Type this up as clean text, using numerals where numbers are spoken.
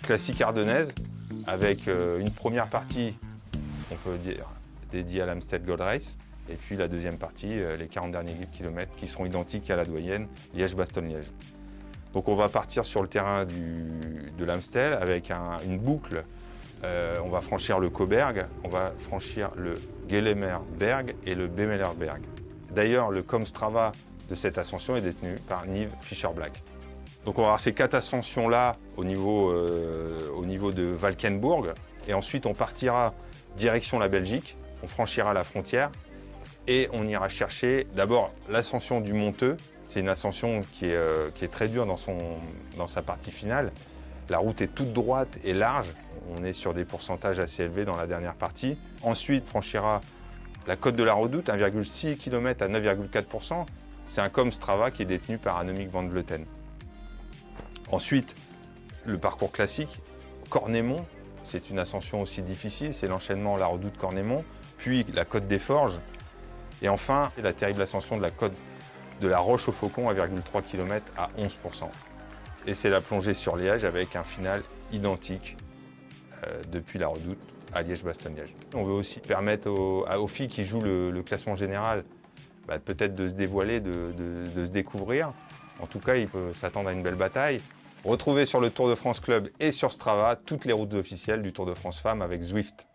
Classique ardennaise, avec une première partie, on peut dire, dédiée à l'Amstel Gold Race, et puis la deuxième partie, les 40 derniers kilomètres, qui seront identiques à la doyenne Liège-Bastogne-Liège. Donc on va partir sur le terrain de l'Amstel avec une boucle. On va franchir le Cauberg, on va franchir le Gehlemer-Berg et le Bemeler-Berg. D'ailleurs, le Comstrava de cette ascension est détenu par Nive Fischer-Black. Donc on va avoir ces 4 ascensions-là au niveau de Valkenburg. Et ensuite on partira direction la Belgique, on franchira la frontière et on ira chercher d'abord l'ascension du Monteux. C'est une ascension qui est très dure dans sa partie finale. La route est toute droite et large. On est sur des pourcentages assez élevés dans la dernière partie. Ensuite on franchira la côte de la Redoute, 1,6 km à 9,4%. C'est un Comstrava qui est détenu par Annemiek van Vleuten. Ensuite, le parcours classique, Cornémont, c'est une ascension aussi difficile, c'est l'enchaînement La Redoute-Cornémont, puis la côte des Forges, et enfin la terrible ascension de la côte de la Roche au Faucon, 1,3 km à 11%. Et c'est la plongée sur Liège avec un final identique depuis La Redoute à Liège-Bastogne-Liège. On veut aussi permettre aux filles qui jouent le classement général peut-être de se dévoiler, de se découvrir. En tout cas, ils peuvent s'attendre à une belle bataille. Retrouvez sur le Tour de France Club et sur Strava toutes les routes officielles du Tour de France Femmes avec Zwift.